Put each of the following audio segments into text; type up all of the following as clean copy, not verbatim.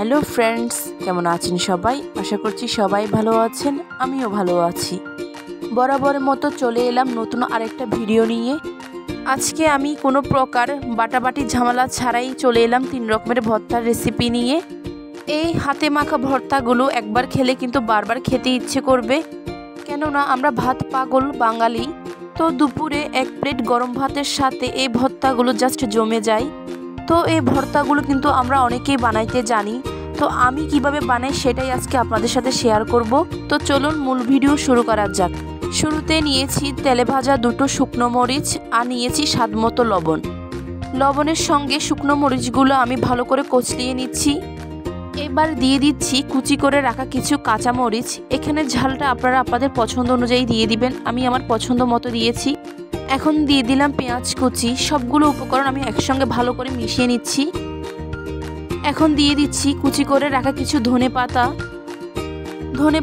Hello friends, কেমন আছেন সবাই? আশা করছি সবাই ভালো আছেন, আমিও ভালো আছি। বরাবরের মতো চলে এলাম নতুন আরেকটা ভিডিও নিয়ে। আজকে আমি কোনো প্রকার বাটাবাটি ঝামেলা ছাড়াই চলে এলাম 3 রকমের ভর্তার রেসিপি নিয়ে। এই হাতে মাখা ভর্তাগুলো একবার খেলে কিন্তু বারবার খেতে ইচ্ছে করবে, কেননা আমরা ভাত পাগল বাঙালি। তো দুপুরে 1 প্লেট গরম ভাতের সাথে এই ভর্তাগুলো জাস্ট জমে যায়। তো এই ভর্তাগুলো কিন্তু আমরা অনেকেই বানাইতে জানি। তো আমি কিভাবে বানাই সেটাই আজকে আপনাদের সাথে শেয়ার করব। তো চলুন মূল ভিডিও শুরু করা যাক। শুরুতে নিয়েছি তেলে ভাজা 2টো শুকনো মরিচ আর নিয়েছি স্বাদমতো লবণ। লবণের সঙ্গে শুকনো মরিচগুলো আমি ভালো করে কচলিয়ে নিচ্ছি। এবার দিয়ে দিচ্ছি কুচি করে রাখা কিছু কাঁচা মরিচ। এখানে ঝালটা আপনারা আপনাদের পছন্দ অনুযায়ী দিয়ে দিবেন, আমি আমার পছন্দ মতো দিয়েছি। এখন দিয়ে দিলাম পেঁয়াজ কুচি। সবগুলো উপকরণ আমি একসঙ্গে ভালো করে মিশিয়ে নিচ্ছি। এখন দিয়ে দিচ্ছি কুচি করে রাখা কিছু ধনে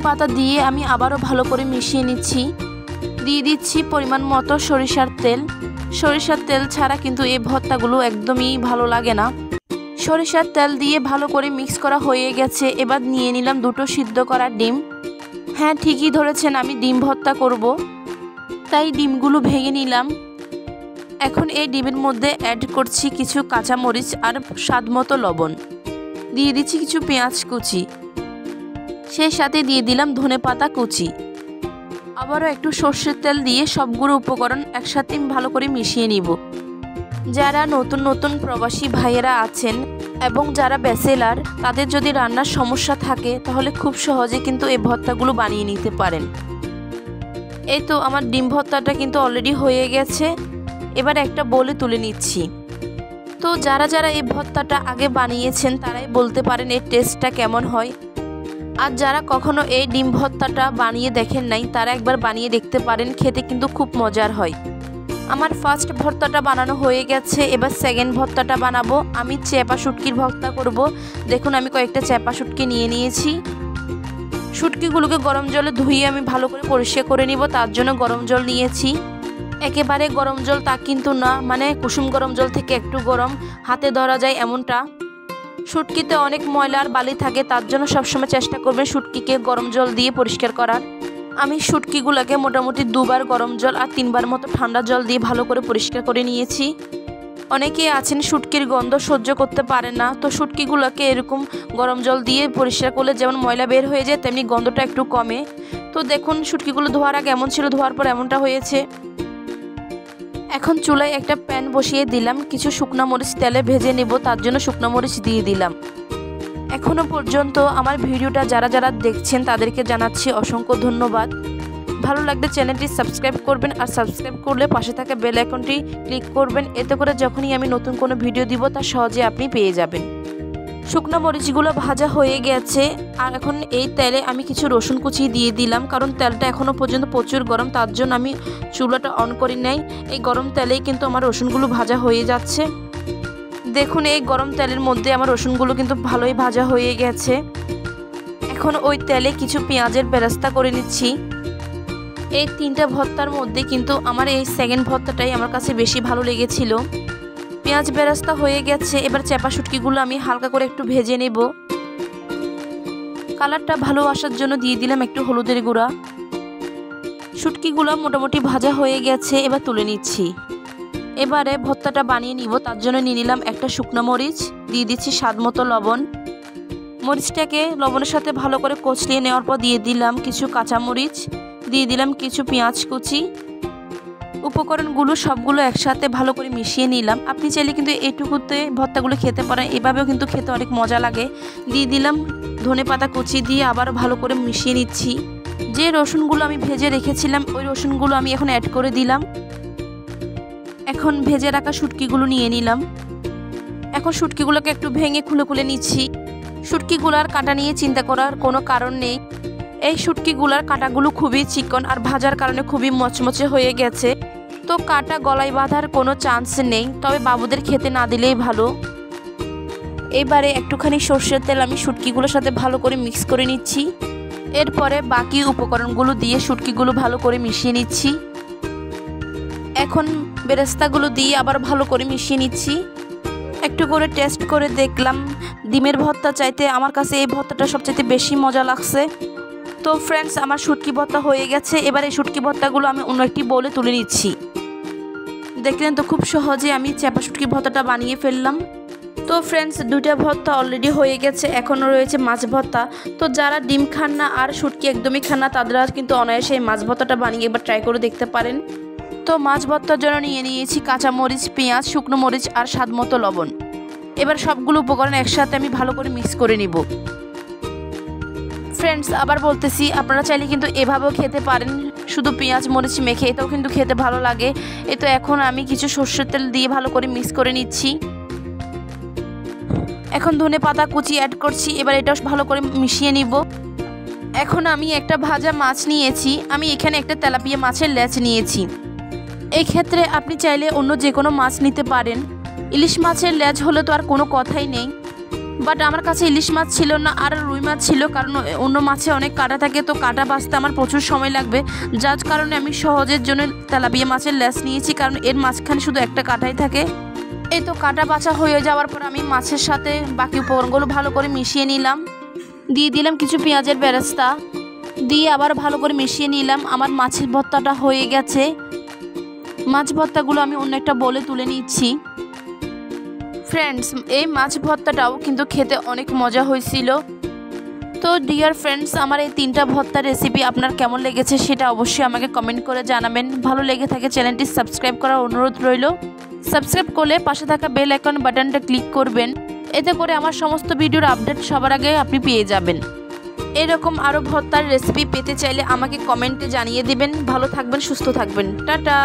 পাতা দিয়ে আমি আবারও ভালো করে মিশিয়ে নিচ্ছি। দিয়ে দিচ্ছি পরিমাণ মতো সরিষার তেল ছাড়া কিন্তু এই ভর্তাগুলো একদমই ভালো লাগে না। সরিষার তেল দিয়ে ভালো করে মিক্স করা হয়ে গেছে। এবার নিয়ে নিলাম 2টো সিদ্ধ করা ডিম। হ্যাঁ, ঠিকই ধরেছেন, আমি ডিম ভর্তা করব, তাই ডিমগুলো ভেঙে নিলাম। এখন এই ডিমের মধ্যে অ্যাড করছি কিছু কাঁচা মরিচ আর স্বাদমতো লবণ। দিয়ে দিচ্ছি কিছু পেঁয়াজ কুচি, সেই সাথে দিয়ে দিলাম ধনে পাতা কুচি। আবারও একটু সর্ষের তেল দিয়ে সবগুলো উপকরণ একসাথে ভালো করে মিশিয়ে নিব। যারা নতুন প্রবাসী ভাইয়েরা আছেন এবং যারা ব্যাচেলার, তাদের যদি রান্নার সমস্যা থাকে তাহলে খুব সহজে কিন্তু এই ভর্তাগুলো বানিয়ে নিতে পারেন। এই তো আমার ডিম ভর্তাটা কিন্তু অলরেডি হয়ে গেছে। এবার একটা বলে তুলে নিচ্ছি। তো যারা এই ভর্তাটা আগে বানিয়েছেন তারাই বলতে পারেন এর টেস্টটা কেমন হয়। আর যারা কখনো এই ডিম ভর্তাটা বানিয়ে দেখেন নাই তারা একবার বানিয়ে দেখতে পারেন, খেতে কিন্তু খুব মজার হয়। আমার ফার্স্ট ভর্তাটা বানানো হয়ে গেছে। এবার সেকেন্ড ভর্তাটা বানাবো। আমি চেপা শুটকির ভর্তা করব। দেখুন আমি কয়েকটা চেপা শুটকি নিয়ে নিয়েছি। শুটকিগুলোকে গরম জলে ধুয়ে আমি ভালো করে পরিষ্কার করে নিব, তার জন্য গরম জল নিয়েছি। একেবারে গরম জল তা কিন্তু না, মানে কুসুম গরম জল থেকে একটু গরম, হাতে ধরা যায় এমনটা। শুটকিতে অনেক ময়লা আর বালি থাকে, তার জন্য সবসময় চেষ্টা করবেন শুটকিকে গরম জল দিয়ে পরিষ্কার করার। আমি শুটকিগুলোকে মোটামুটি 2বার গরম জল আর 3বার মতো ঠান্ডা জল দিয়ে ভালো করে পরিষ্কার করে নিয়েছি। অনেকেই আছেন শুটকির গন্ধ সহ্য করতে পারে না, তো শুটকিগুলোকে এরকম গরম জল দিয়ে পরিষ্কার করলে যেমন ময়লা বের হয়ে যায় তেমনি গন্ধটা একটু কমে। তো দেখুন শুটকিগুলো ধোয়ার আগে এমন ছিল, ধোয়ার পর এমনটা হয়েছে। এখন চুলায় একটা প্যান বসিয়ে দিলাম। কিছু শুকনো মরিচ তেলে ভেজে নেব, তার জন্য শুকনো মরিচ দিয়ে দিলাম। এখনো পর্যন্ত আমার ভিডিওটা যারা দেখছেন তাদেরকে জানাচ্ছি অসংখ্য ধন্যবাদ। ভালো লাগলে চ্যানেলটি সাবস্ক্রাইব করবেন, আর সাবস্ক্রাইব করলে পাশে থাকা বেল আইকনটি ক্লিক করবেন। এতে করে যখনই আমি নতুন কোনো ভিডিও দিব তা সহজে আপনি পেয়ে যাবেন। শুকনো মরিচগুলো ভাজা হয়ে গেছে। আর এখন এই তেলে আমি কিছু রসুন কুচি দিয়ে দিলাম, কারণ তেলটা এখনও পর্যন্ত প্রচুর গরম, তার জন্য আমি চুলাটা অন করি নাই। এই গরম তেলেই কিন্তু আমার রসুনগুলো ভাজা হয়ে যাচ্ছে। দেখুন এই গরম তেলের মধ্যে আমার রসুনগুলো কিন্তু ভালোই ভাজা হয়ে গেছে। এখন ওই তেলে কিছু পেঁয়াজের বেরেস্তা করে নিচ্ছি। এই 3টা ভর্তার মধ্যে কিন্তু আমার এই সেকেন্ড ভর্তাটাই আমার কাছে বেশি ভালো লেগেছিল। পেঁয়াজ বেরেস্তা হয়ে গেছে। এবার চেপা শুটকিগুলো আমি হালকা করে একটু ভেজে নেব। কালারটা ভালো আসার জন্য দিয়ে দিলাম একটু হলুদের গুঁড়া। শুটকিগুলো মোটামুটি ভাজা হয়ে গেছে, এবার তুলে নিচ্ছি। এবারে ভর্তাটা বানিয়ে নিব, তার জন্য নিয়ে নিলাম একটা শুকনো মরিচ, দিয়ে দিচ্ছি স্বাদমতো লবণ। মরিচটাকে লবণের সাথে ভালো করে কচলিয়ে নেওয়ার পর দিয়ে দিলাম কিছু কাঁচা মরিচ, দিয়ে দিলাম কিছু পেঁয়াজ কুচি। উপকরণগুলো সবগুলো একসাথে ভালো করে মিশিয়ে নিলাম। আপনি চাইলে কিন্তু এইটুকুতে ভর্তাগুলো খেতে পারেন, এভাবেও কিন্তু খেতে অনেক মজা লাগে। দিয়ে দিলাম ধনে পাতা কুচি, দিয়ে আবার ভালো করে মিশিয়ে নিচ্ছি। যে রসুনগুলো আমি ভেজে রেখেছিলাম ওই রসুনগুলো আমি এখন অ্যাড করে দিলাম। এখন ভেজে রাখা শুটকিগুলো নিয়ে নিলাম। এখন শুটকিগুলোকে একটু ভেঙে খুলে নিচ্ছি। শুটকিগুলার কাঁটা নিয়ে চিন্তা করার কোনো কারণ নেই। এই শুটকিগুলার কাঁটাগুলো খুবই চিকন আর ভাজার কারণে খুবই মচমচে হয়ে গেছে, তো কাঁটা গলায় বাঁধার কোনো চান্স নেই, তবে বাবুদের খেতে না দিলেই ভালো। এবারে একটুখানি সর্ষের তেল আমি শুটকিগুলোর সাথে ভালো করে মিক্স করে নিচ্ছি। এরপরে বাকি উপকরণগুলো দিয়ে শুটকিগুলো ভালো করে মিশিয়ে নিচ্ছি। এখন বেরেস্তাগুলো দিয়ে আবার ভালো করে মিশিয়ে নিচ্ছি। একটু করে টেস্ট করে দেখলাম ডিমের ভর্তা চাইতে আমার কাছে এই ভর্তাটা সবচেয়ে বেশি মজা লাগছে। তো ফ্রেন্ডস, আমার শুটকি ভর্তা হয়ে গেছে। এবার এই শুটকি ভর্তাগুলো আমি অন্য একটি বোলে তুলে নিচ্ছি। দেখলেন তো, খুব সহজে আমি চাপা শুটকি ভর্তাটা বানিয়ে ফেললাম। তো ফ্রেন্ডস, দুইটা ভর্তা অলরেডি হয়ে গেছে, এখনও রয়েছে মাছ ভর্তা। তো যারা ডিম খান না আর শুটকি একদমই খান না, তারা কিন্তু অনায়াসে এই মাছ ভর্তাটা বানিয়ে একবার ট্রাই করে দেখতে পারেন। তো মাছ ভর্তার জন্য নিয়ে নিয়েছি কাঁচামরিচ, পেঁয়াজ, শুকনো মরিচ আর স্বাদ মতো লবণ। এবার সবগুলো উপকরণ একসাথে আমি ভালো করে মিক্স করে নিব। ফ্রেন্ডস, আবার বলতেছি, আপনারা চাইলে কিন্তু এভাবেও খেতে পারেন, শুধু পেঁয়াজ মরিচ মেখে, এটাও কিন্তু খেতে ভালো লাগে। এই তো এখন আমি কিছু সরষের তেল দিয়ে ভালো করে মিক্স করে নিচ্ছি। এখন ধনে পাতা কুচি অ্যাড করছি। এবার এটাও ভালো করে মিশিয়ে নিব। এখন আমি একটা ভাজা মাছ নিয়েছি। আমি এখানে একটা তেলাপিয়া মাছের লেজ নিয়েছি। এই ক্ষেত্রে আপনি চাইলে অন্য যে কোনো মাছ নিতে পারেন। ইলিশ মাছের লেজ হলে তো আর কোনো কথাই নেই, বাট আমার কাছে ইলিশ মাছ ছিল না আর রুই মাছ ছিল, কারণ অন্য মাছে অনেক কাঁটা থাকে, তো কাঁটা বাছতে আমার প্রচুর সময় লাগবে। যার কারণে আমি সহজের জন্য তেলাপিয়া মাছের লেজ নিয়েছি, কারণ এর মাঝখানে শুধু একটা কাঁটাই থাকে। এই তো কাঁটা বাছা হয়ে যাওয়ার পর আমি মাছের সাথে বাকি উপকরণগুলো ভালো করে মিশিয়ে নিলাম। দিয়ে দিলাম কিছু পেঁয়াজের বেরেস্তা, দিয়ে আবার ভালো করে মিশিয়ে নিলাম। আমার মাছের ভর্তাটা হয়ে গেছে। মাছ ভর্তাগুলো আমি অন্য একটা বোলে তুলে নিচ্ছি। ফ্রেন্ডস, এই মাছ ভর্তাটাও কিন্তু খেতে অনেক মজা হয়েছিল। তো ডিয়ার ফ্রেন্ডস, আমার এই 3টা ভর্তার রেসিপি আপনার কেমন লেগেছে সেটা অবশ্যই আমাকে কমেন্ট করে জানাবেন। ভালো লেগে থাকে চ্যানেলটি সাবস্ক্রাইব করার অনুরোধ রইল। সাবস্ক্রাইব করলে পাশে থাকা বেল আইকন বাটনটা ক্লিক করবেন, এতে করে আমার সমস্ত ভিডিওর আপডেট সবার আগে আপনি পেয়ে যাবেন। এরকম আরও ভর্তার রেসিপি পেতে চাইলে আমাকে কমেন্টে জানিয়ে দিবেন। ভালো থাকবেন, সুস্থ থাকবেন, টাটা।